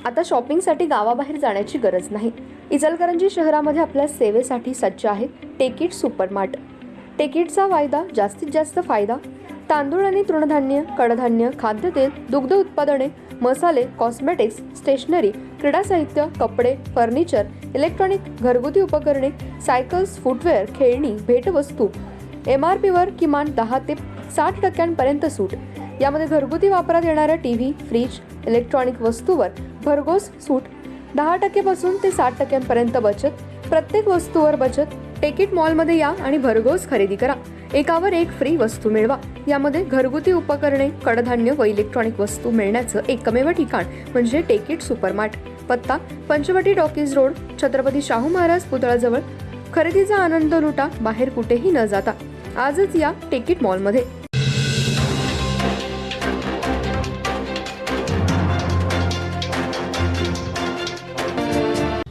आता शॉपिंगसाठी गावाबाहेर जाण्याची गरज नाही. इचलकरंजी शहरामध्ये आपल्या सेवेसाठी सज्ज आहे टेकिट सुपरमार्ट. टेकिटचा वायदा जास्तीत जास्त फायदा. तांदूळ आणि तृणधान्य, कडधान्य, खाद्यतेल, दुग्ध उत्पादने, मसाले, कॉस्मेटिक्स, स्टेशनरी, क्रीडा साहित्य, कपडे, फर्निचर, इलेक्ट्रॉनिक, घरगुती उपकरणे, सायकल्स, फुटवेअर, खेळणी, भेटवस्तू. MRPवर किमान 10 ते 60% सूट. यामध्ये घरगुती वापरात येणाऱ्या टीव्ही, फ्रीज, इलेक्ट्रॉनिक वस्तूवर भरघोस सूट. 10% पासून ते 60% बचत. प्रत्येक वस्तूवर बचत. टेकिट मॉलमध्ये या आणि भरघोस खरेदी करा. एकावर एक फ्री वस्तू मिळवा. यामध्ये घरगुती उपकरणे, कडधान्य व इलेक्ट्रॉनिक वस्तू मिळण्याचं एकमेव ठिकाण म्हणजे टेकिट सुपरमार्ट. पत्ता पंचवटी टॉकीज रोड, छत्रपती शाहू महाराज पुतळ्याजवळ. खरेदीचा आनंद लुटा बाहेर कुठेही न जाता. आजच या टेकिट मॉलमध्ये.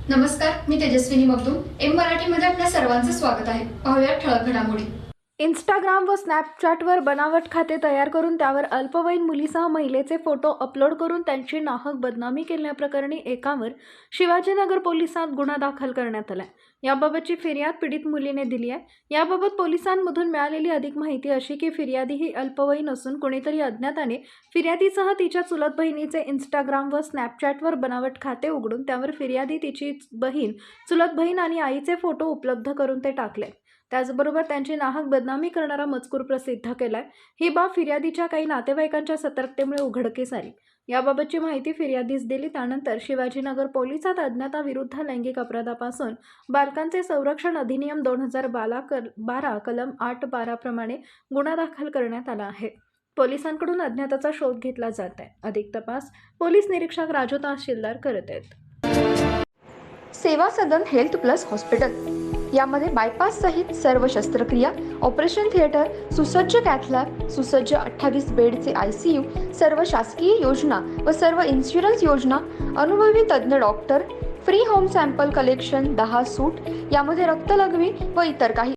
नमस्कार, मी तेजस्विनी मगदूम. एम मराठीमध्ये आपल्या सर्वांचं स्वागत आहे. पाहूया ठळक घडामोडी. इंस्टाग्राम व स्नॅपचॅटवर बनावट खाते तयार करून त्यावर अल्पवयीन मुलीसह महिलेचे फोटो अपलोड करून त्यांची नाहक बदनामी केल्याप्रकरणी एकावर शिवाजीनगर पोलिसात गुन्हा दाखल करण्यात आला. याबाबतची फिर्याद पीडित मुलीने दिली आहे. याबाबत पोलिसांमधून मिळालेली अधिक माहिती अशी की फिर्यादी ही अल्पवयीन असून कोणीतरी अज्ञाताने फिर्यादीसह तिच्या चुलत बहिणीचे इंस्टाग्राम व स्नॅपचॅटवर बनावट खाते उघडून त्यावर फिर्यादी, तिची बहीण, चुलत बहीण आणि आईचे फोटो उपलब्ध करून ते टाकले. त्याचबरोबर त्यांची नाहक बदनामी करणारा मजकूर प्रसिद्ध केलाय. ही बाब फिर्यादीच्या काही नातेवाईकांच्या सतर्कतेमुळे उघडकीस आली. याबाबतची माहिती फिर्यादीस दिली. त्यानंतर शिवाजीनगर पोलिसात अज्ञाताविरुद्ध लैंगिक अपराधापासून बालकांचे संरक्षण अधिनियम 2012 कलम 8-12 प्रमाणे गुन्हा दाखल करण्यात आला आहे. पोलिसांकडून अज्ञाताचा शोध घेतला जात आहे. अधिक तपास पोलीस निरीक्षक राजू तहसीलदार करत आहेत. सेवा सदन हेल्थ प्लस हॉस्पिटल. यामध्ये बायपास सहित सर्व शस्त्रक्रिया, ऑपरेशन थिएटर, सुसज्ज कॅथलॅब, सुसज्ज 28 बेडचे ICU, सर्व शासकीय योजना व सर्व इन्शुरन्स योजना, अनुभवी तज्ज्ञ doctor, free home sample collection, 10 सूट. यामध्ये रक्तलघवी व इतर काही